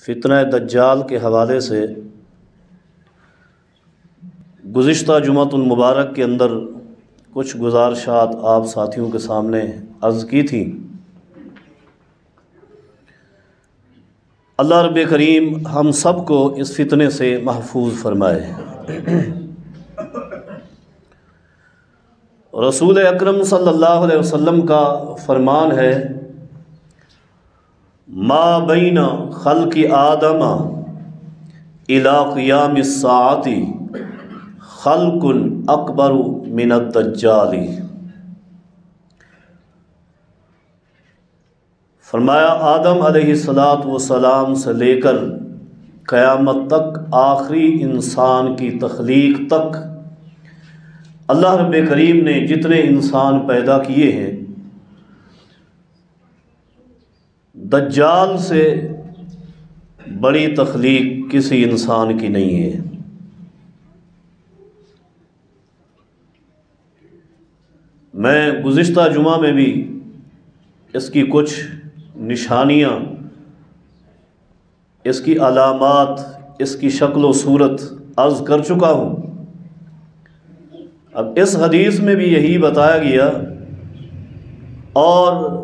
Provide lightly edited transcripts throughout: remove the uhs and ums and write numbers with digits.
فتنہ دجال کے حوالے سے گزشتہ جمعۃ المبارک کے اندر کچھ گزارشات آپ ساتھیوں کے سامنے عرض کی تھیں۔ اللہ رب کریم ہم سب کو اس فتنے سے محفوظ فرمائے۔ رسول اکرم صلی اللہ علیہ وسلم کا فرمان ہے، ما بین خلق آدم الی قیام الساعۃ خلق اکبر من الدجال۔ فرمایا آدم علیہ السلام سے لے کر قیامت تک آخری انسان کی تخلیق تک اللہ رب کریم نے جتنے انسان پیدا کیے ہیں، دجال سے بڑی تخلیق کسی انسان کی نہیں ہے۔ میں گزشتہ جمعہ میں بھی اس کی کچھ نشانیاں، اس کی علامات، اس کی شکل و صورت عرض کر چکا ہوں۔ اب اس حدیث میں بھی یہی بتایا گیا، اور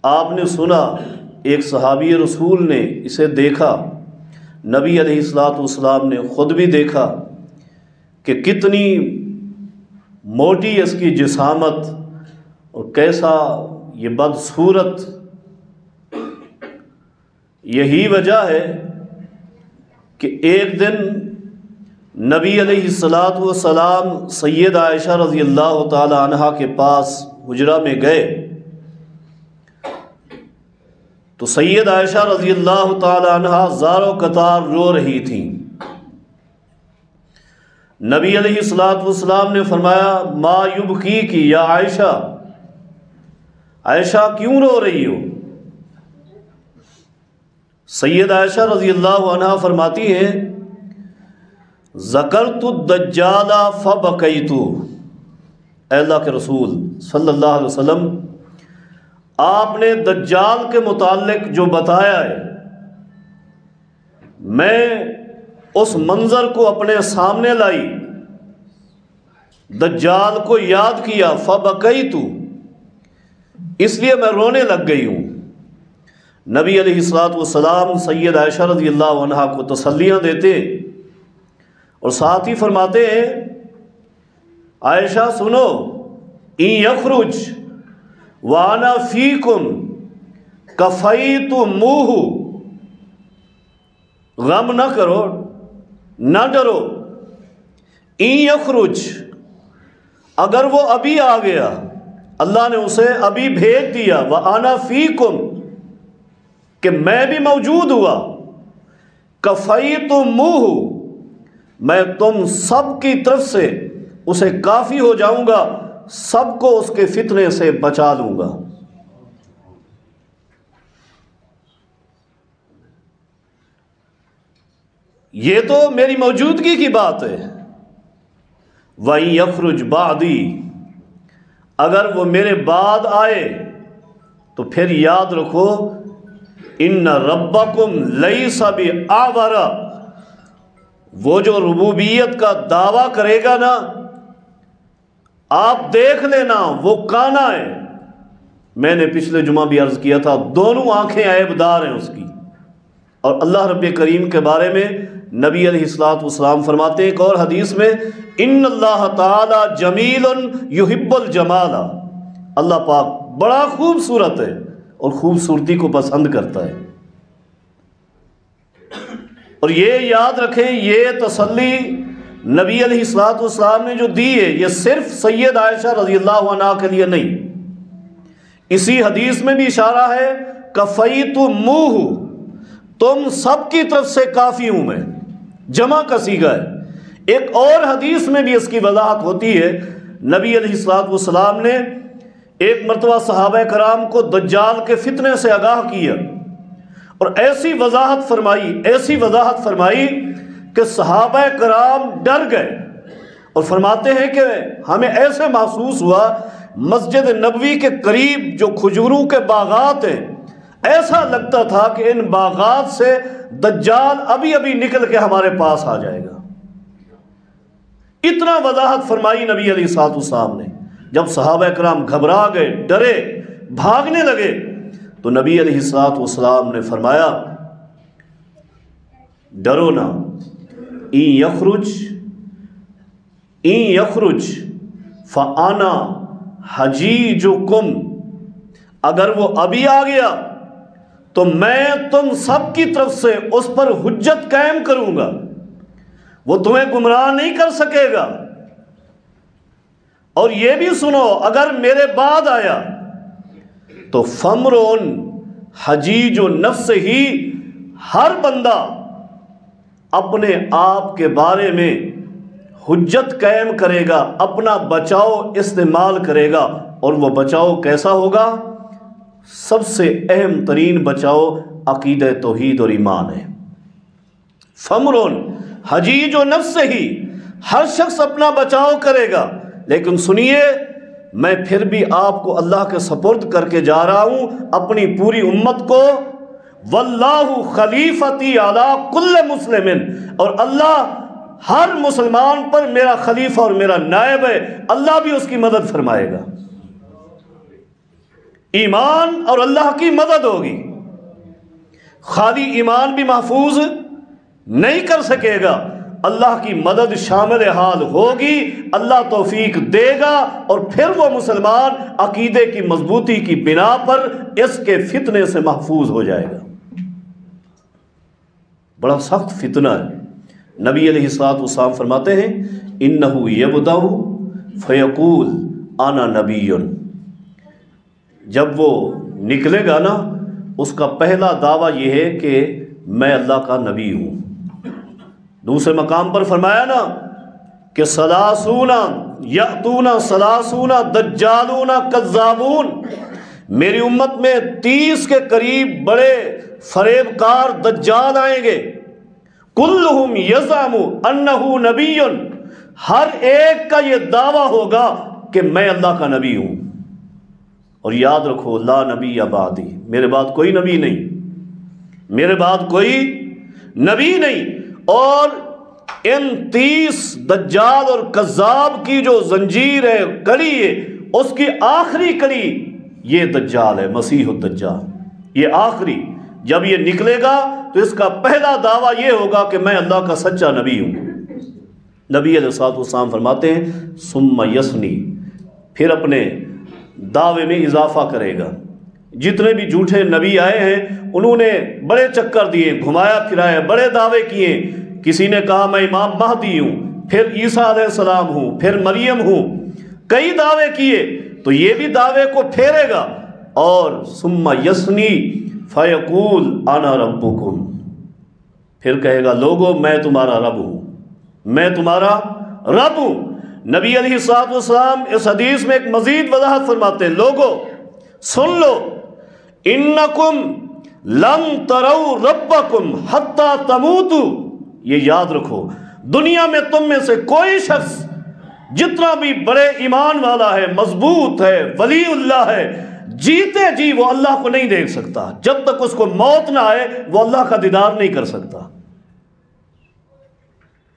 آپ نے سنا ایک صحابی رسول نے اسے دیکھا، نبی علیہ السلام نے خود بھی دیکھا کہ کتنی موٹی اس کی جسامت اور کیسا یہ بدصورت۔ یہی وجہ ہے کہ ایک دن نبی علیہ السلام سید عائشہ رضی اللہ تعالی عنہا کے پاس حجرہ میں گئے تو سید عائشہ رضی اللہ تعالی عنہا زار و قطار رو رہی تھیں۔ نبی علیہ السلام نے فرمایا، ما یبکیکی یا عائشہ، عائشہ کیوں رو رہی ہو؟ سید عائشہ رضی اللہ عنہا فرماتی ہیں، ذکرت الدجال فبکیت۔ اے اللہ کے رسول صلی اللہ علیہ وسلم، آپ نے دجال کے متعلق جو بتایا ہے، میں اس منظر کو اپنے سامنے لائی، دجال کو یاد کیا، فبکیت، اس لیے میں رونے لگ گئی ہوں۔ نبی علیہ السلام سید عائشہ رضی اللہ عنہا کو تسلیاں دیتے اور ساتھ ہی فرماتے ہیں، عائشہ سنو، ان یخرج وانا فیکم کفیتموہ، غم نہ کرو، نہ ڈرو، ان یخرج، اگر وہ ابھی آ گیا، اللہ نے اسے ابھی بھیج دیا، وانا فیکم، کہ میں بھی موجود ہوا، کفیتموہ، میں تم سب کی طرف سے اسے کافی ہو جاؤں گا، سب کو اس کے فتنے سے بچا لوں گا۔ یہ تو میری موجودگی کی بات ہے۔ وَإِن يَخْرُجْ بَعْدِي، اگر وہ میرے بعد آئے تو پھر یاد رکھو، إِنَّ رَبَّكُمْ لَيْسَ بِأَعْوَرَ، وہ جو ربوبیت کا دعویٰ کرے گا نا، آپ دیکھ لینا وہ کانا ہے۔ میں نے پچھلے جمعہ بھی عرض کیا تھا، دونوں آنکھیں عیبدار ہیں اس کی۔ اور اللہ رب کریم کے بارے میں نبی علیہ السلام فرماتے ہیں ایک اور حدیث میں، ان اللہ تعالی جمیل یحب الجمال، اللہ پاک بڑا خوبصورت ہے اور خوبصورتی کو پسند کرتا ہے۔ اور یہ یاد رکھیں، یہ تسلی نبی علیہ السلام نے جو دی ہے، یہ صرف سید عائشہ رضی اللہ عنہا کے لیے نہیں، اسی حدیث میں بھی اشارہ ہے، کفیتموہ، تم سب کی طرف سے کافی ہوں میں، جمع کا صیغہ ہے۔ ایک اور حدیث میں بھی اس کی وضاحت ہوتی ہے، نبی علیہ السلام نے ایک مرتبہ صحابہ کرام کو دجال کے فتنے سے آگاہ کیا اور ایسی وضاحت فرمائی کہ صحابہ کرام ڈر گئے، اور فرماتے ہیں کہ ہمیں ایسے محسوس ہوا مسجد نبوی کے قریب جو کھجوروں کے باغات ہیں، ایسا لگتا تھا کہ ان باغات سے دجال ابھی ابھی نکل کے ہمارے پاس آ جائے گا۔ اتنا وضاحت فرمائی نبی علیہ الصلوۃ والسلام نے۔ جب صحابہ کرام گھبرا گئے، ڈرے، بھاگنے لگے، تو نبی علیہ الصلوۃ والسلام نے فرمایا ڈرو نہ، این یخرج فانا حجیجکم، اگر وہ ابھی آ گیا تو میں تم سب کی طرف سے اس پر حجت قائم کروں گا، وہ تمہیں گمراہ نہیں کر سکے گا۔ اور یہ بھی سنو، اگر میرے بعد آیا تو فمرون حجیج نفس ہی، ہر بندہ اپنے آپ کے بارے میں حجت قائم کرے گا، اپنا بچاؤ استعمال کرے گا، اور وہ بچاؤ کیسا ہوگا؟ سب سے اہم ترین بچاؤ عقیدہ توحید اور ایمان ہے۔ فمرون حجیج و نفس ہی، ہر شخص اپنا بچاؤ کرے گا، لیکن سنیے میں پھر بھی آپ کو اللہ کے سپرد کر کے جا رہا ہوں، اپنی پوری امت کو۔ واللہ خلیفتی علی کل مسلم، اور اللہ ہر مسلمان پر میرا خلیفہ اور میرا نائب ہے، اللہ بھی اس کی مدد فرمائے گا۔ ایمان اور اللہ کی مدد ہوگی، خالی ایمان بھی محفوظ نہیں کر سکے گا، اللہ کی مدد شامل حال ہوگی، اللہ توفیق دے گا، اور پھر وہ مسلمان عقیدے کی مضبوطی کی بنا پر اس کے فتنے سے محفوظ ہو جائے گا۔ بڑا سخت فتنہ ہے۔ نبی علیہ الصلوۃ والسلام فرماتے ہیں انہ یبدأ فیقول انا نبی، جب وہ نکلے گا نا، اس کا پہلا دعویٰ یہ ہے کہ میں اللہ کا نبی ہوں۔ دوسرے مقام پر فرمایا نا کہ ثلاثون یأتون ثلاثون دجالون کذابون، میری امت میں 30 کے قریب بڑے فریب کار دجال آئیں گے، کلہم یزعم انہ نبی، ہر ایک کا یہ دعویٰ ہوگا کہ میں اللہ کا نبی ہوں۔ اور یاد رکھو لا نبی بعدی، میرے بعد کوئی نبی نہیں، میرے بعد کوئی نبی نہیں۔ اور ان 30 دجال اور کذاب کی جو زنجیر ہے، کڑی ہے، اس کی آخری کڑی یہ دجال ہے، مسیح الدجال، یہ آخری۔ جب یہ نکلے گا تو اس کا پہلا دعویٰ یہ ہوگا کہ میں اللہ کا سچا نبی ہوں۔ نبی علیہ الصلوۃ والسلام فرماتے ہیں ثم یسنی، پھر اپنے دعوے میں اضافہ کرے گا۔ جتنے بھی جھوٹے نبی آئے ہیں انہوں نے بڑے چکر دیے، گھمایا پھرایا، بڑے دعوے کیے۔ کسی نے کہا میں امام مہدی ہوں، پھر عیسیٰ علیہ السلام ہوں، پھر مریم ہوں، کئی دعوے کیے، تو یہ بھی دعوے کو پھیرے گا۔ اور ثم یسنی فیقول انا ربکم، پھر کہے گا لوگو میں تمہارا رب ہوں، میں تمہارا رب ہوں۔ نبی علیہ الصلوۃ والسلام اس حدیث میں ایک مزید وضاحت فرماتے ہیں، لوگو سن لو، انکم لن تروا ربکم حتی تموتوا، یہ یاد رکھو، دنیا میں تم میں سے کوئی شخص جتنا بھی بڑے ایمان والا ہے، مضبوط ہے، ولی اللہ ہے، جیتے جی وہ اللہ کو نہیں دیکھ سکتا، جب تک اس کو موت نہ آئے وہ اللہ کا دیدار نہیں کر سکتا۔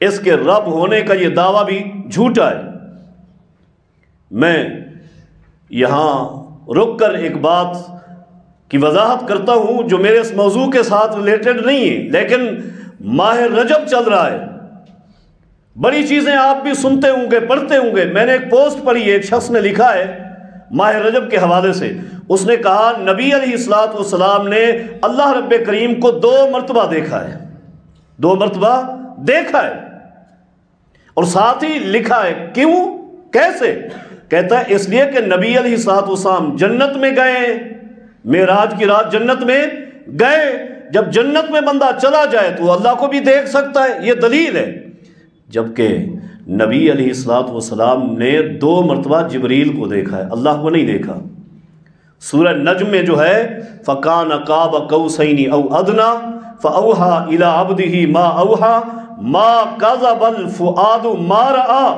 اس کے رب ہونے کا یہ دعویٰ بھی جھوٹا ہے۔ میں یہاں رک کر ایک بات کی وضاحت کرتا ہوں جو میرے اس موضوع کے ساتھ ریلیٹڈ نہیں ہے، لیکن ماہ رجب چل رہا ہے، بڑی چیزیں آپ بھی سنتے ہوں گے، پڑھتے ہوں گے۔ میں نے ایک پوسٹ پڑھی ہے، ایک شخص نے لکھا ہے ماہ رجب کے حوالے سے، اس نے کہا نبی علیہ الصلوۃ والسلام نے اللہ رب کریم کو 2 مرتبہ دیکھا ہے، 2 مرتبہ دیکھا ہے، اور ساتھ ہی لکھا ہے کیوں، کیسے؟ کہتا ہے اس لیے کہ نبی علیہ الصلوۃ والسلام جنت میں گئے، معراج کی رات جنت میں گئے، جب جنت میں بندہ چلا جائے تو اللہ کو بھی دیکھ سکتا ہے، یہ دلیل ہے۔ جبکہ نبی علیہ الصلوۃ والسلام نے 2 مرتبہ جبریل کو دیکھا ہے، اللہ کو نہیں دیکھا۔ سورہ نجم میں جو ہے فَكَانَ قَابَ قَوْسَيْنِ أَوْ أَدْنَىٰ فَأَوْحَىٰ إِلَىٰ عَبْدِهِ مَا أَوْحَىٰ مَا كَذَبَ الْفُؤَادُ مَا رَأَىٰ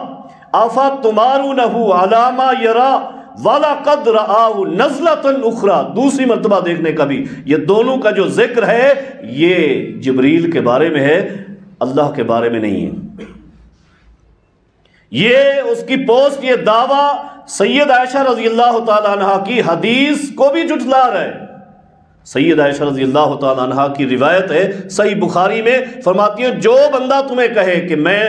أَفَتُمَارُونَهُ عَلَىٰ مَا يَرَىٰ وَلَقَدْ رَآهُ نَزْلَةً أُخْرَى، دوسری مرتبہ دیکھنے کا بھی۔ یہ دونوں کا جو ذکر ہے یہ جبریل کے بارے میں ہے، اللہ کے بارے میں نہیں ہے۔ یہ اس کی پوسٹ، یہ دعویٰ سید عائشہ رضی اللہ تعالی عنہ کی حدیث کو بھی جھٹلا رہا ہے۔ سید عائشہ رضی اللہ تعالی عنہ کی روایت ہے صحیح بخاری میں، فرماتی ہے جو بندہ تمہیں کہے کہ میں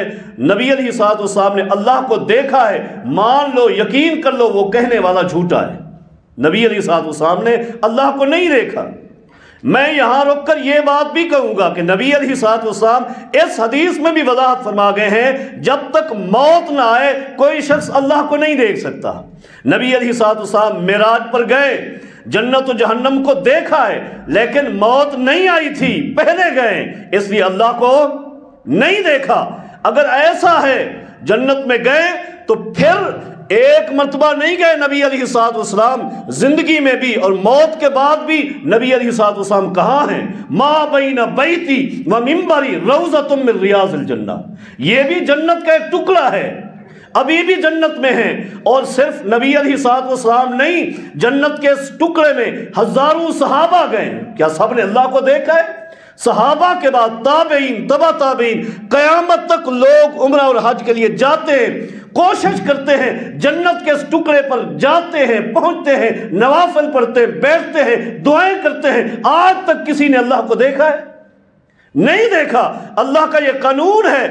نبی علیہ الصلوۃ والسلام نے اللہ کو دیکھا ہے، مان لو، یقین کر لو، وہ کہنے والا جھوٹا ہے۔ نبی علیہ الصلوۃ والسلام نے اللہ کو نہیں دیکھا۔ میں یہاں رک کر یہ بات بھی کہوں گا کہ نبی علیہ الصلوۃ والسلام اس حدیث میں بھی وضاحت فرما گئے ہیں جب تک موت نہ آئے کوئی شخص اللہ کو نہیں دیکھ سکتا۔ نبی علیہ الصلوۃ والسلام معراج پر گئے، جنت و جہنم کو دیکھا ہے، لیکن موت نہیں آئی تھی، پہلے گئے، اس لیے اللہ کو نہیں دیکھا۔ اگر ایسا ہے جنت میں گئے تو پھر ایک مرتبہ نہیں گئے نبی علیہ الصلوۃ والسلام، زندگی میں بھی اور موت کے بعد بھی نبی علیہ الصلوۃ والسلام کہاں ہیں؟ ما بین بیتی و منبری روضۃ من ریاض الجنہ، یہ بھی جنت کا ایک ٹکڑا ہے، ابھی بھی جنت میں ہیں۔ اور صرف نبی علیہ الصلوۃ والسلام نہیں، جنت کے اس ٹکڑے میں ہزاروں صحابہ گئے، کیا سب نے اللہ کو دیکھا ہے؟ صحابہ کے بعد تابعین، تبع تابعین، قیامت تک لوگ عمرہ اور حج کے لیے جاتے ہیں، کوشش کرتے ہیں، جنت کے اس ٹکڑے پر جاتے ہیں، پہنچتے ہیں، نوافل پڑھتے ہیں، بیٹھتے ہیں، دعائیں کرتے ہیں۔ آج تک کسی نے اللہ کو دیکھا ہے؟ نہیں دیکھا۔ اللہ کا یہ قانون ہے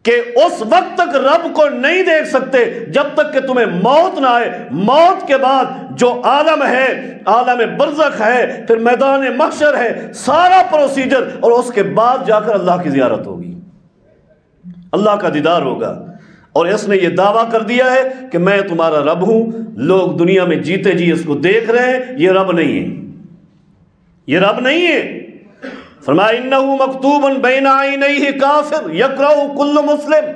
کہ اس وقت تک رب کو نہیں دیکھ سکتے جب تک کہ تمہیں موت نہ آئے۔ موت کے بعد جو عالم ہے، عالم برزخ ہے، پھر میدان محشر ہے، سارا پروسیجر، اور اس کے بعد جا کر اللہ کی زیارت ہوگی، اللہ کا دیدار ہوگا۔ اور اس نے یہ دعویٰ کر دیا ہے کہ میں تمہارا رب ہوں۔ لوگ دنیا میں جیتے جی اس کو دیکھ رہے ہیں، یہ رب نہیں ہے، یہ رب نہیں ہے۔ فرمایا انہو مکتوبن بین عینیہ کافر یقرأ کل مسلم،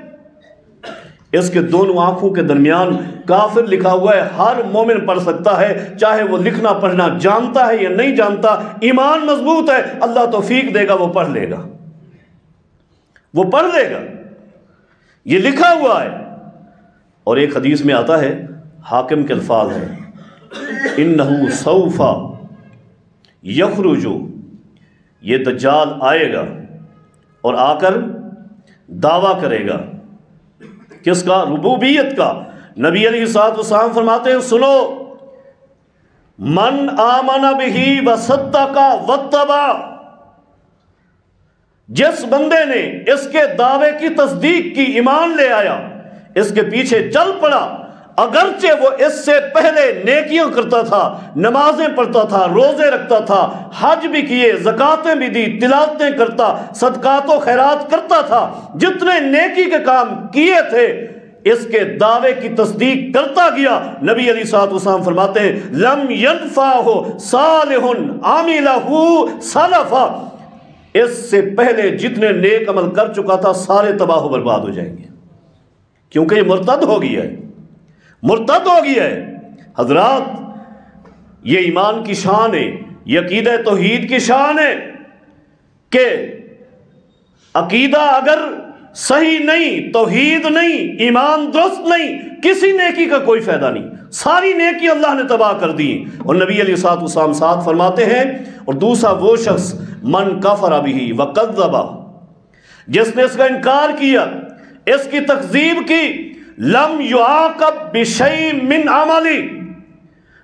اس کے دونوں آنکھوں کے درمیان کافر لکھا ہوا ہے، ہر مومن پڑھ سکتا ہے، چاہے وہ لکھنا پڑھنا جانتا ہے یا نہیں جانتا، ایمان مضبوط ہے، اللہ توفیق دے گا، وہ پڑھ لے گا، وہ پڑھ لے گا، یہ لکھا ہوا ہے۔ اور ایک حدیث میں آتا ہے، حاکم کے الفاظ ہیں، انہو سوف یخرج، یہ دجال آئے گا اور آ کر دعویٰ کرے گا، کس کا؟ ربوبیت کا۔ نبی علیہ الصلوۃ والسلام فرماتے ہیں سنو، من آمن بہ وصدق واتبع، جس بندے نے اس کے دعوے کی تصدیق کی، ایمان لے آیا، اس کے پیچھے چل پڑا، اگرچہ وہ اس سے پہلے نیکیاں کرتا تھا، نمازیں پڑھتا تھا، روزے رکھتا تھا، حج بھی کیے، زکاتیں بھی دی، تلاوتیں کرتا، صدقات و خیرات کرتا تھا، جتنے نیکی کے کام کیے تھے، اس کے دعوے کی تصدیق کرتا گیا، نبی علیہ الصلوۃ والسلام فرماتے ہیں لم ينفعہ صالح عملہ سلفا، اس سے پہلے جتنے نیک عمل کر چکا تھا سارے تباہ و برباد ہو جائیں گے، کیونکہ یہ مرتد ہو گیا ہے، مرتد ہو گیا ہے۔ حضرات، یہ ایمان کی شان ہے، یہ عقیدہ توحید کی شان ہے کہ عقیدہ اگر صحیح نہیں، توحید نہیں، ایمان درست نہیں، کسی نیکی کا کوئی فائدہ نہیں، ساری نیکی اللہ نے تباہ کر دی۔ اور نبی علیہ الصلوۃ والسلام ساتھ فرماتے ہیں، اور دوسرا وہ شخص من کفر بہ وکذب، جس نے اس کا انکار کیا، اس کی تکذیب کی، لم یعاقب بشیء من عملی،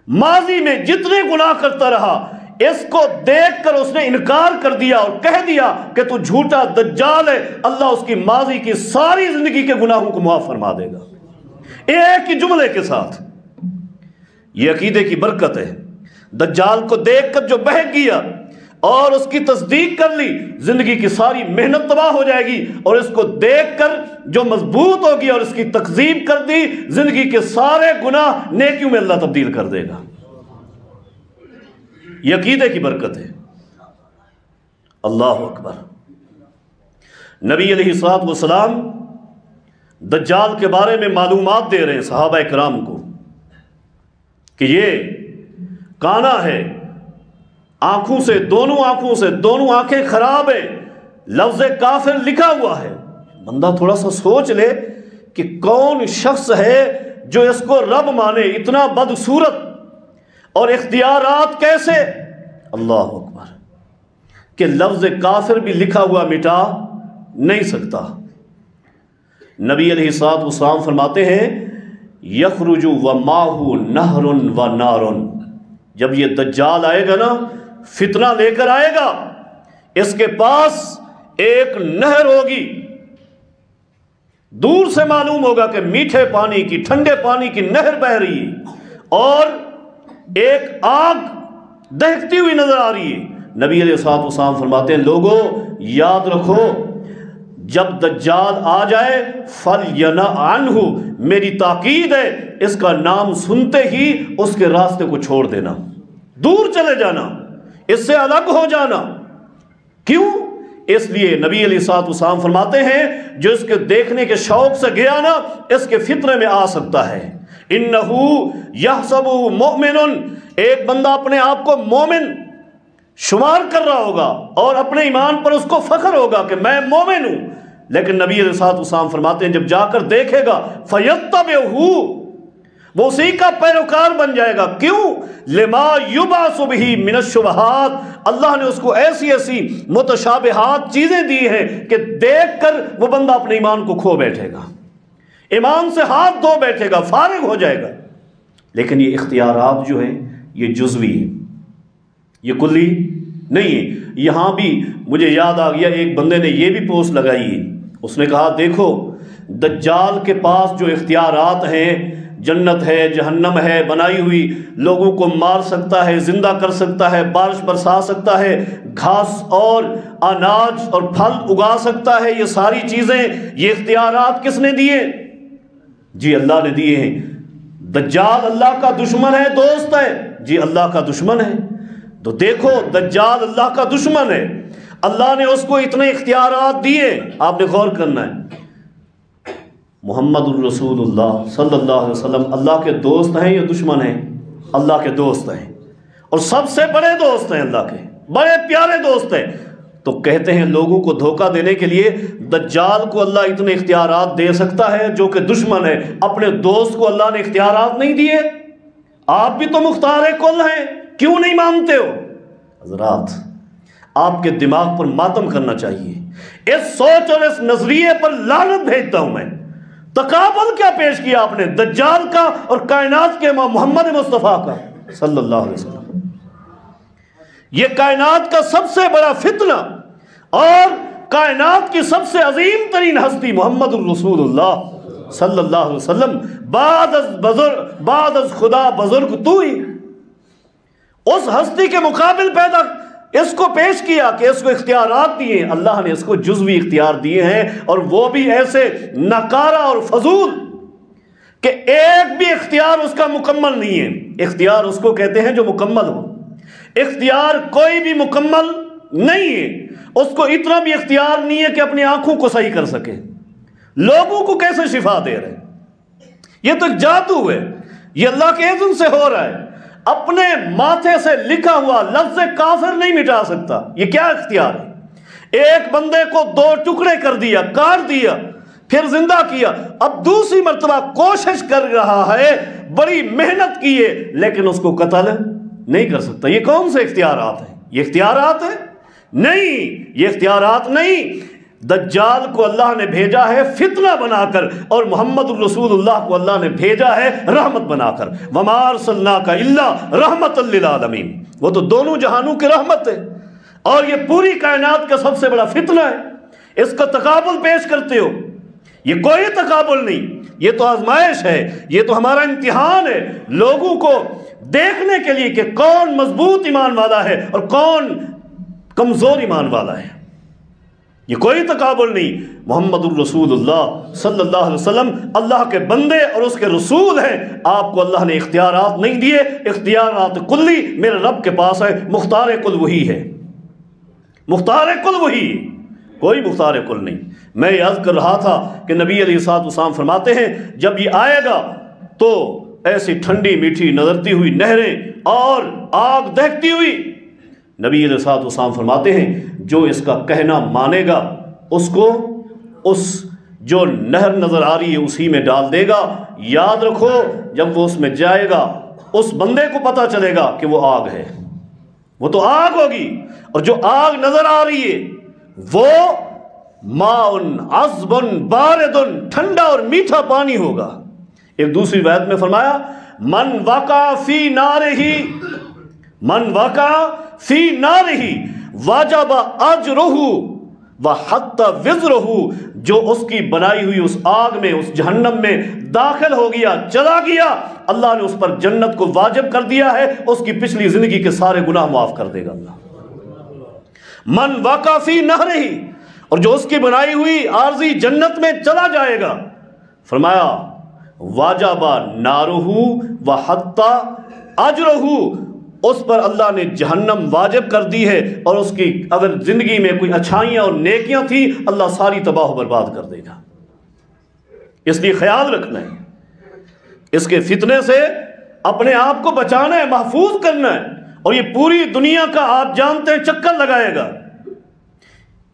ماضی میں جتنے گناہ کرتا رہا، اس کو دیکھ کر اس نے انکار کر دیا اور کہہ دیا کہ تو جھوٹا دجال ہے، اللہ اس کی ماضی کی ساری زندگی کے گناہوں کو معاف فرما دے گا، ایک ہی جملے کے ساتھ۔ یہ عقیدے کی برکت ہے۔ دجال کو دیکھ کر جو بہک گیا اور اس کی تصدیق کر لی، زندگی کی ساری محنت تباہ ہو جائے گی، اور اس کو دیکھ کر جو مضبوط ہوگی اور اس کی تکذیب کر دی، زندگی کے سارے گناہ نیکیوں میں اللہ تبدیل کر دے گا۔ یہ عقیدے کی برکت ہے۔ اللہ اکبر۔ نبی علیہ الصلوۃ والسلام دجال کے بارے میں معلومات دے رہے ہیں صحابہ کرام کو کہ یہ کانا ہے، آنکھوں سے، دونوں آنکھوں سے، دونوں آنکھیں خراب ہیں، لفظ کافر لکھا ہوا ہے۔ بندہ تھوڑا سا سوچ لے کہ کون شخص ہے جو اس کو رب مانے، اتنا بدصورت، اور اختیارات کیسے؟ اللہ اکبر، کہ لفظ کافر بھی لکھا ہوا مٹا نہیں سکتا۔ نبی علیہ الصلوۃ والسلام فرماتے ہیں یخرج وماہ نہر و نار، جب یہ دجال آئے گا نا، فتنہ لے کر آئے گا، اس کے پاس ایک نہر ہوگی، دور سے معلوم ہوگا کہ میٹھے پانی کی، ٹھنڈے پانی کی نہر بہہ رہی ہے، اور ایک آگ دہکتی ہوئی نظر آ رہی ہے۔ نبی علیہ الصلوۃ والسلام فرماتے ہیں لوگوں یاد رکھو، جب دجال آ جائے فَلْيَنَأْ عَنْهُ، میری تاکید ہے، اس کا نام سنتے ہی اس کے راستے کو چھوڑ دینا، دور چلے جانا، اس سے الگ ہو جانا۔ کیوں؟ اس لیے نبی علیہ الصلوۃ والسلام فرماتے ہیں جو اس کے دیکھنے کے شوق سے گیا نا، اس کے فتنے میں آ سکتا ہے۔ اِنَّهُ يَحْسَبُ مُؤْمِنٌ، ایک بندہ اپنے آپ کو مومن شمار کر رہا ہوگا اور اپنے ایمان پر اس کو فخر ہوگا کہ میں مومن ہوں، لیکن نبی علیہ الصلوۃ والسلام فرماتے ہیں جب جا کر دیکھے گا فَيَتَّبِعُهُ، وہ اسی کا پیروکار بن جائے گا۔ کیوں؟ لما یبعث بہ من الشبہات، اللہ نے اس کو ایسی ایسی متشابہات چیزیں دی ہیں کہ دیکھ کر وہ بندہ اپنے ایمان کو کھو بیٹھے گا، ایمان سے ہاتھ دھو بیٹھے گا، فارغ ہو جائے گا۔ لیکن یہ اختیارات جو ہیں یہ جزوی ہیں، یہ کلی نہیں ہے۔ یہاں بھی مجھے یاد آ گیا، ایک بندے نے یہ بھی پوسٹ لگائی ہے، اس نے کہا دیکھو دجال کے پاس جو اختیارات ہیں، جنت ہے، جہنم ہے بنائی ہوئی، لوگوں کو مار سکتا ہے، زندہ کر سکتا ہے، بارش برسا سکتا ہے، گھاس اور اناج اور پھل اگا سکتا ہے، یہ ساری چیزیں، یہ اختیارات کس نے دیے؟ جی اللہ نے دیے ہیں۔ دجال اللہ کا دشمن ہے دوست ہے؟ جی اللہ کا دشمن ہے۔ تو دیکھو دجال اللہ کا دشمن ہے، اللہ نے اس کو اتنے اختیارات دیے، آپ نے غور کرنا ہے۔ محمد الرسول اللہ صلی اللہ علیہ وسلم اللہ کے دوست ہیں یا دشمن ہیں؟ اللہ کے دوست ہیں، اور سب سے بڑے دوست ہیں، اللہ کے بڑے پیارے دوست ہیں۔ تو کہتے ہیں لوگوں کو دھوکہ دینے کے لیے دجال کو اللہ اتنے اختیارات دے سکتا ہے جو کہ دشمن ہے، اپنے دوست کو اللہ نے اختیارات نہیں دیے؟ آپ بھی تو مختار کل ہیں، کیوں نہیں مانتے ہو؟ حضرات آپ کے دماغ پر ماتم کرنا چاہیے، اس سوچ اور اس نظریے پر لعنت بھیجتا ہوں میں۔ تقابل کیا پیش کیا آپ نے دجال کا اور کائنات کے محمد مصطفیٰ کا صلی اللہ علیہ وسلم؟ یہ کائنات کا سب سے بڑا فتنہ اور کائنات کی سب سے عظیم ترین ہستی محمد الرسول اللہ صلی اللہ علیہ وسلم، بعد از خدا بزرگ تو ہی، اس ہستی کے مقابل پیدا اس کو پیش کیا کہ اس کو اختیارات دیے، اللہ نے اس کو جزوی اختیار دیے ہیں، اور وہ بھی ایسے ناکارہ اور فضول کہ ایک بھی اختیار اس کا مکمل نہیں ہے۔ اختیار اس کو کہتے ہیں جو مکمل ہو، اختیار کوئی بھی مکمل نہیں ہے۔ اس کو اتنا بھی اختیار نہیں ہے کہ اپنی آنکھوں کو صحیح کر سکے، لوگوں کو کیسے شفا دے رہے، یہ تو جادو ہے، یہ اللہ کے اذن سے ہو رہا ہے۔ اپنے ماتھے سے لکھا ہوا لفظ کافر نہیں مٹا سکتا، یہ کیا اختیار ہے؟ ایک بندے کو دو ٹکڑے کر دیا، کاٹ دیا، پھر زندہ کیا، اب دوسری مرتبہ کوشش کر رہا ہے، بڑی محنت کی ہے، لیکن اس کو قتل نہیں کر سکتا۔ یہ کون سے اختیارات ہیں؟ یہ اختیارات ہیں؟ نہیں، یہ اختیارات نہیں۔ دجال کو اللہ نے بھیجا ہے فتنہ بنا کر، اور محمد الرسول اللہ کو اللہ نے بھیجا ہے رحمت بنا کر۔ وما ارسلناک الا رحمت للعالمین، وہ تو دونوں جہانوں کی رحمت ہے، اور یہ پوری کائنات کا سب سے بڑا فتنہ ہے۔ اس کا تقابل پیش کرتے ہو، یہ کوئی تقابل نہیں، یہ تو آزمائش ہے، یہ تو ہمارا امتحان ہے، لوگوں کو دیکھنے کے لیے کہ کون مضبوط ایمان والا ہے اور کون کمزور ایمان والا ہے۔ یہ کوئی تقابل نہیں۔ محمد الرسول اللہ صلی اللہ علیہ وسلم اللہ کے بندے اور اس کے رسول ہیں، آپ کو اللہ نے اختیارات نہیں دیے، اختیارات کلی میرے رب کے پاس ہے، مختار کل وہی ہے، مختار کل وہی، کوئی مختار کل نہیں۔ میں یہ عرض کر رہا تھا کہ نبی علیہ الصلوۃ والسلام فرماتے ہیں جب یہ آئے گا تو ایسی ٹھنڈی میٹھی نظرتی ہوئی نہریں اور آگ دہکتی ہوئی، نبی علیہ الصلوۃ والسلام فرماتے ہیں جو اس کا کہنا مانے گا اس کو اس جو نہر نظر آ رہی ہے اسی میں ڈال دے گا۔ یاد رکھو جب وہ اس میں جائے گا اس بندے کو پتہ چلے گا کہ وہ آگ ہے، وہ تو آگ ہوگی، اور جو آگ نظر آ رہی ہے وہ ماء عذب بارد، ٹھنڈا اور میٹھا پانی ہوگا۔ ایک دوسری روایت میں فرمایا من وقع فی نارہ، من وقع فی نارہ وجب اجرہ وحط وزرہ، جو اس کی بنائی ہوئی اس آگ میں، اس جہنم میں داخل ہو گیا، چلا گیا، اللہ نے اس پر جنت کو واجب کر دیا ہے، اس کی پچھلی زندگی کے سارے گناہ معاف کر دے گا اللہ۔ من وقع فی نہرہ، اور جو اس کی بنائی ہوئی عارضی جنت میں چلا جائے گا، فرمایا واجب نارہ وحط اجرہ، اس پر اللہ نے جہنم واجب کر دی ہے، اور اس کی اگر زندگی میں کوئی اچھائیاں اور نیکیاں تھیں اللہ ساری تباہ و برباد کر دے گا۔ اس لیے خیال رکھنا ہے، اس کے فتنے سے اپنے آپ کو بچانا ہے، محفوظ کرنا ہے، اور یہ پوری دنیا کا آپ جانتے ہیں چکر لگائے گا۔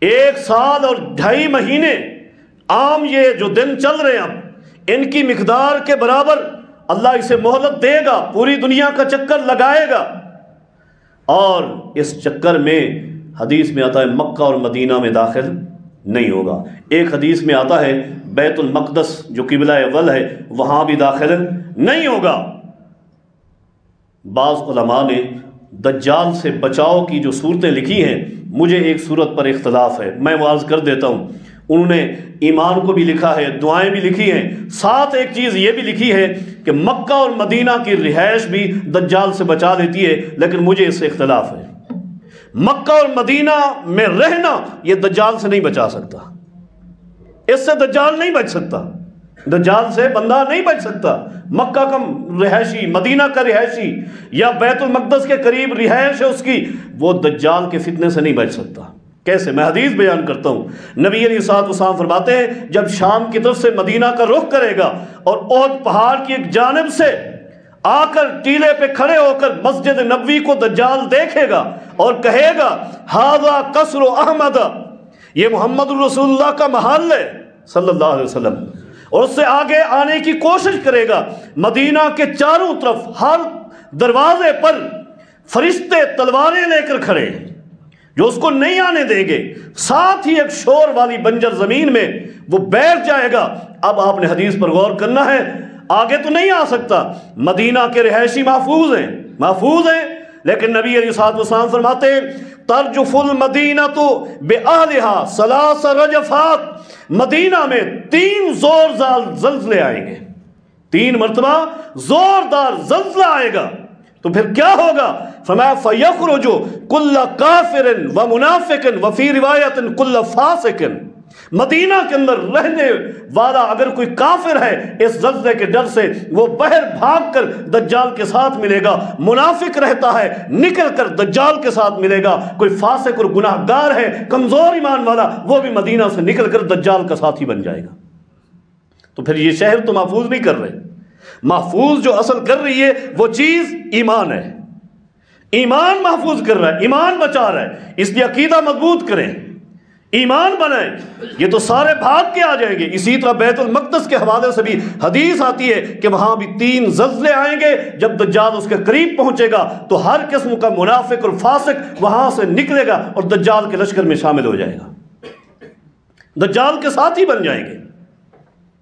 1 سال اور 2.5 مہینے عام یہ جو دن چل رہے ہیں اب، ان کی مقدار کے برابر اللہ اسے مہلت دے گا، پوری دنیا کا چکر لگائے گا، اور اس چکر میں حدیث میں آتا ہے مکہ اور مدینہ میں داخل نہیں ہوگا۔ ایک حدیث میں آتا ہے بیت المقدس جو قبلہ اول ہے وہاں بھی داخل نہیں ہوگا۔ بعض علماء نے دجال سے بچاؤ کی جو صورتیں لکھی ہیں، مجھے ایک صورت پر اختلاف ہے، میں وہ عرض کر دیتا ہوں۔ انہوں نے ایمان کو بھی لکھا ہے، دعائیں بھی لکھی ہیں، ساتھ ایک چیز یہ بھی لکھی ہے کہ مکہ اور مدینہ کی رہائش بھی دجال سے بچا لیتی ہے، لیکن مجھے اس سے اختلاف ہے۔ مکہ اور مدینہ میں رہنا یہ دجال سے نہیں بچا سکتا، اس سے دجال نہیں بچ سکتا، دجال سے بندہ نہیں بچ سکتا۔ مکہ کا رہائشی، مدینہ کا رہائشی، یا بیت المقدس کے قریب رہائش ہے اس کی، وہ دجال کے فتنے سے نہیں بچ سکتا۔ کیسے؟ میں حدیث بیان کرتا ہوں۔ نبی علیہ الصلوۃ والسلام فرماتے ہیں جب شام کی طرف سے مدینہ کا رخ کرے گا اور احد پہاڑ کی ایک جانب سے آ کر ٹیلے پہ کھڑے ہو کر مسجد نبوی کو دجال دیکھے گا اور کہے گا ھذا قصر احمد، یہ محمد رسول اللہ کا محل ہے صلی اللہ علیہ وسلم، اور اس سے آگے آنے کی کوشش کرے گا۔ مدینہ کے چاروں طرف ہر دروازے پر فرشتے تلواریں لے کر کھڑے جو اس کو نہیں آنے دیں گے، ساتھ ہی ایک شور والی بنجر زمین میں وہ بیٹھ جائے گا۔ اب آپ نے حدیث پر غور کرنا ہے، آگے تو نہیں آ سکتا، مدینہ کے رہائشی محفوظ ہیں، محفوظ ہیں، لیکن نبی علیہ الصلوۃ والسلام فرماتے ہیں ترجف المدینۃ بأہلہا 3 رجفات، مدینہ میں 3 زوردار زلزلے آئیں گے، 3 مرتبہ زوردار زلزلہ آئے گا۔ تو پھر کیا ہوگا؟ فرمایا فَيَخْرُجُ كُلَّ كَافِرٍ وَمُنَافِقٍ وَفِي رِوَایَةٍ كُلَّ فَاسِقٍ، مدینہ کے اندر رہنے والا اگر کوئی کافر ہے اس زلزلے کے ڈر سے وہ باہر بھاگ کر دجال کے ساتھ ملے گا، منافق رہتا ہے نکل کر دجال کے ساتھ ملے گا، کوئی فاسق اور گناہ گار ہے کمزور ایمان والا وہ بھی مدینہ سے نکل کر دجال کا ساتھی بن جائے گا۔ تو پھر یہ شہر تو محفوظ نہیں کر رہے، محفوظ جو اصل کر رہی ہے وہ چیز ایمان ہے، ایمان محفوظ کر رہا ہے، ایمان بچا رہا ہے، اس لیے عقیدہ مضبوط کریں، ایمان بنائیں، یہ تو سارے بھاگ کے آ جائیں گے۔ اسی طرح بیت المقدس کے حوالے سے بھی حدیث آتی ہے کہ وہاں بھی 3 زلزلے آئیں گے، جب دجال اس کے قریب پہنچے گا تو ہر قسم کا منافق اور فاسق وہاں سے نکلے گا اور دجال کے لشکر میں شامل ہو جائے گا، دجال کے ساتھی بن جائیں گے۔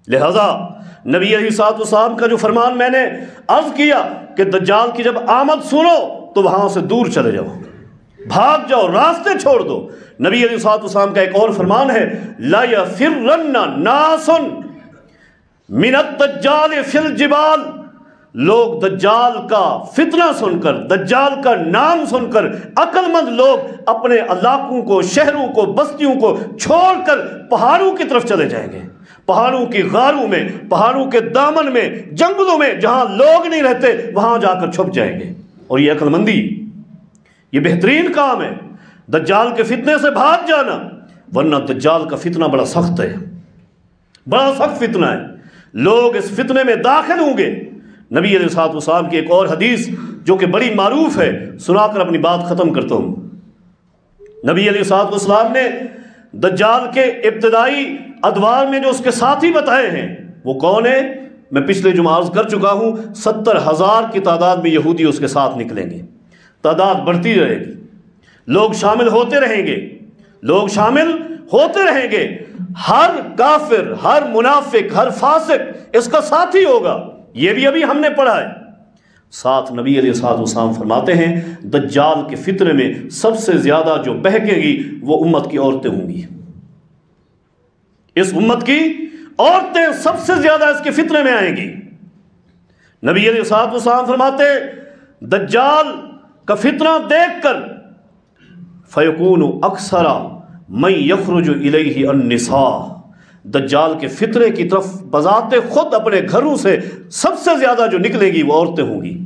لہذا نبی علیہ الصلوۃ والسلام کا جو فرمان میں نے عرض کیا کہ دجال کی جب آمد سنو تو وہاں سے دور چلے جاؤ، بھاگ جاؤ، راستے چھوڑ دو۔ نبی علیہ الصلوۃ والسلام کا ایک اور فرمان ہے لا یفرن ناس من الدجال فی الجبال، لوگ دجال کا فتنہ سن کر، دجال کا نام سن کر عقل مند لوگ اپنے علاقوں کو، شہروں کو، بستیوں کو چھوڑ کر پہاڑوں کی طرف چلے جائیں گے، پہاڑوں کی غاروں میں، پہاڑوں کے دامن میں، جنگلوں میں جہاں لوگ نہیں رہتے وہاں جا کر چھپ جائیں گے۔ اور یہ عقل مندی، یہ بہترین کام ہے، دجال کے فتنے سے بھاگ جانا، ورنہ دجال کا فتنہ بڑا سخت ہے، بڑا سخت فتنہ ہے، لوگ اس فتنے میں داخل ہوں گے۔ نبی علیہ الصلوۃ والسلام کی ایک اور حدیث جو کہ بڑی معروف ہے، سنا کر اپنی بات ختم کرتا ہوں۔ نبی علیہ الصلوۃ والسلام نے دجال کے ابتدائی ادوار میں جو اس کے ساتھی بتائے ہیں وہ کون ہے؟ میں پچھلے جمعہ عرض کر چکا ہوں 70,000 کی تعداد میں یہودی اس کے ساتھ نکلیں گے، تعداد بڑھتی رہے گی، لوگ شامل ہوتے رہیں گے، لوگ شامل ہوتے رہیں گے، ہر کافر، ہر منافق، ہر فاسق اس کا ساتھی ہوگا، یہ بھی ابھی ہم نے پڑھا ہے۔ ساتھ نبی علیہ الصلوۃ والسلام فرماتے ہیں دجال کے فتنے میں سب سے زیادہ جو بہکے گی وہ امت کی عورتیں ہوں گی، اس امت کی عورتیں سب سے زیادہ اس کے فتنے میں آئیں گی۔ نبی علیہ الصلوۃ والسلام فرماتے دجال کا فتنہ دیکھ کر فیکون اکثر من یخرج الیہ النساء، دجال کے فتنے کی طرف بذات خود اپنے گھروں سے سب سے زیادہ جو نکلے گی وہ عورتیں ہوں گی،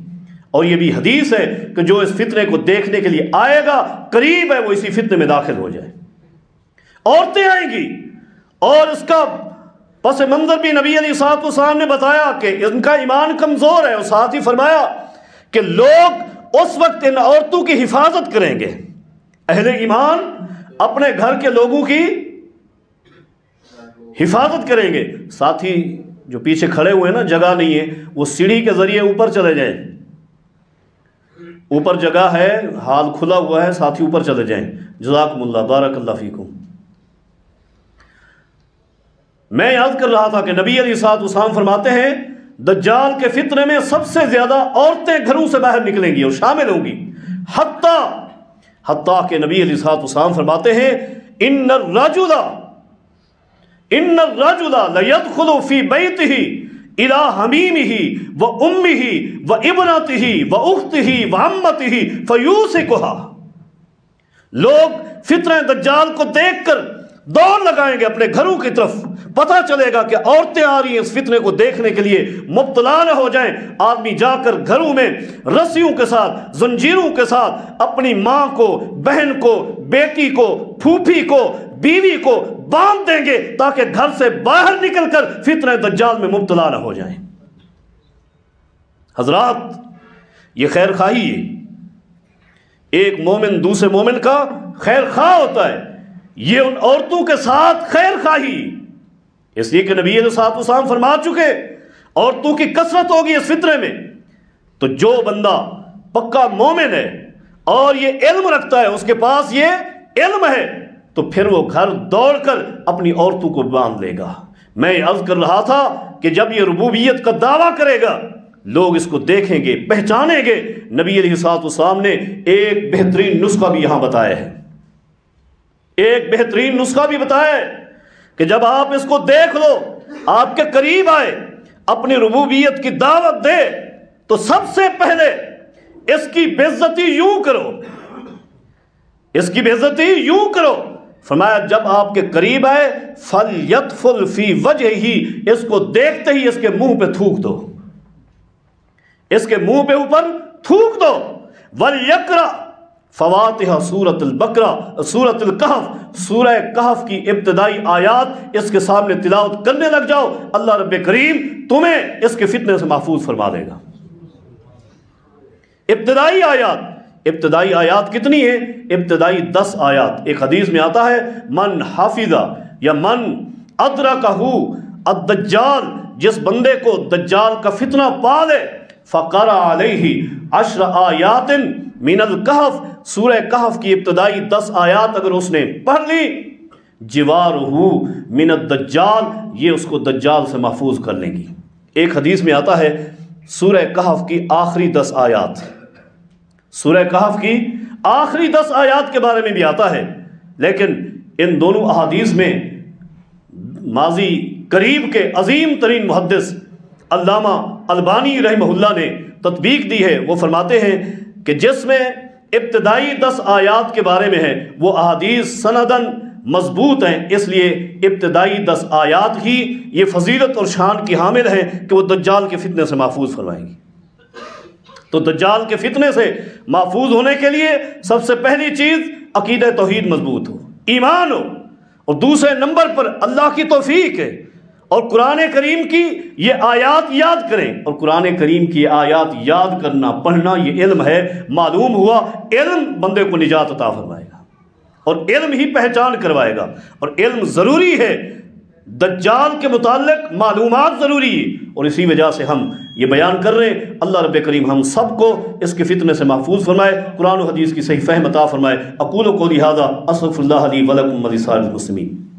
اور یہ بھی حدیث ہے کہ جو اس فتنے کو دیکھنے کے لیے آئے گا قریب ہے وہ اسی فتنے میں داخل ہو جائے، عورتیں آئیں گی۔ اور اس کا پس منظر بھی نبی علیہ الصلوۃ والسلام نے بتایا کہ ان کا ایمان کمزور ہے، اور ساتھ ہی فرمایا کہ لوگ اس وقت ان عورتوں کی حفاظت کریں گے، اہل ایمان اپنے گھر کے لوگوں کی حفاظت کریں گے۔ ساتھی جو پیچھے کھڑے ہوئے ہیں نا، جگہ نہیں ہے، وہ سیڑھی کے ذریعے اوپر چلے جائیں، اوپر جگہ ہے، ہال کھلا ہوا ہے، ساتھی اوپر چلے جائیں۔ جزاکم اللہ، بارک اللہ فیکم۔ میں یاد کر رہا تھا کہ نبی علیہ الصلوۃ والسلام فرماتے ہیں دجال کے فتنے میں سب سے زیادہ عورتیں گھروں سے باہر نکلیں گی اور شامل ہوں گی، حتیٰ کہ نبی علیہ الصلوۃ والسلام فرماتے ہیں ان الرجل لیدخل فی بیتہ الی حمیمہ و امہ و ابنتہ و اختہ و عمتہ فیوسکھا، لوگ فتنہ دجال کو دیکھ کر دوڑ لگائیں گے اپنے گھروں کی طرف، پتہ چلے گا کہ عورتیں آ رہی ہیں اس فتنے کو دیکھنے کے لیے، مبتلا نہ ہو جائیں۔ آدمی جا کر گھروں میں رسیوں کے ساتھ، زنجیروں کے ساتھ اپنی ماں کو، بہن کو، بیٹی کو، پھوپھی کو، بیوی کو باندھ دیں گے تاکہ گھر سے باہر نکل کر فتنہ دجال میں مبتلا نہ ہو جائیں۔ حضرات، یہ خیر خواہی ہے، ایک مومن دوسرے مومن کا خیر خواہ ہوتا ہے، یہ ان عورتوں کے ساتھ خیر خواہی، اس لیے کہ نبی علیہ الصلوۃ والسلام فرما چکے عورتوں کی کثرت ہوگی اس فتنے میں۔ تو جو بندہ پکا مومن ہے اور یہ علم رکھتا ہے، اس کے پاس یہ علم ہے، تو پھر وہ گھر دوڑ کر اپنی عورتوں کو باندھ لے گا۔ میں عرض کر رہا تھا کہ جب یہ ربوبیت کا دعویٰ کرے گا لوگ اس کو دیکھیں گے، پہچانیں گے۔ نبی علیہ الصلوۃ والسلام نے ایک بہترین نسخہ بھی یہاں بتایا ہے، ایک بہترین نسخہ بھی بتایا ہے کہ جب آپ اس کو دیکھ لو، آپ کے قریب آئے، اپنی ربوبیت کی دعوت دے، تو سب سے پہلے اس کی بے عزتی یوں کرو، اس کی بے عزتی یوں کرو۔ فرمایا جب آپ کے قریب آئے فَلْيَطْفُلْ فِي وَجْهِهِ، اس کو دیکھتے ہی اس کے منہ پہ تھوک دو، اس کے منہ پہ اوپر تھوک دو۔ وَلْيَقْرَأْ فواتح سورۃ البقرہ، سورۃ الکہف، سورہ کہف کی ابتدائی آیات اس کے سامنے تلاوت کرنے لگ جاؤ، اللہ رب کریم تمہیں اس کے فتنے سے محفوظ فرما دے گا۔ ابتدائی آیات کتنی ہیں؟ ابتدائی 10 آیات۔ ایک حدیث میں آتا ہے من حافظ یا من ادرکہ الدجال، جس بندے کو دجال کا فتنہ پا لے، فقرأ علیہ 10 آیات من الکہف، سورہ کہف کی ابتدائی 10 آیات اگر اس نے پڑھ لی، جوارہ من الدجال، یہ اس کو دجال سے محفوظ کر لیں گی۔ ایک حدیث میں آتا ہے سورہ کہف کی آخری 10 آیات، سورہ کہف کی آخری 10 آیات کے بارے میں بھی آتا ہے، لیکن ان دونوں احادیث میں ماضی قریب کے عظیم ترین محدث علامہ البانی رحمہ اللہ نے تطبیق دی ہے۔ وہ فرماتے ہیں کہ جس میں ابتدائی 10 آیات کے بارے میں ہے وہ احادیث سندن مضبوط ہیں، اس لیے ابتدائی 10 آیات ہی یہ فضیلت اور شان کی حامل ہیں کہ وہ دجال کے فتنے سے محفوظ فرمائیں گی۔ تو دجال کے فتنے سے محفوظ ہونے کے لیے سب سے پہلی چیز عقیدہ توحید مضبوط ہو، ایمان ہو، اور دوسرے نمبر پر اللہ کی توفیق ہے، اور قرآن کریم کی یہ آیات یاد کریں، اور قرآن کریم کی آیات یاد کرنا، پڑھنا یہ علم ہے۔ معلوم ہوا علم بندے کو نجات عطا فرمائے گا، اور علم ہی پہچان کروائے گا، اور علم ضروری ہے دجال کے متعلق معلومات ضروری ہے، اور اسی وجہ سے ہم یہ بیان کر رہے ہیں۔ اللہ رب کریم ہم سب کو اس کے فتنے سے محفوظ فرمائے، قرآن و حدیث کی صحیح فہم عطا فرمائے۔ اقول قولی ھذا استغفر اللہ لی ولکم ولسائر المسلمین۔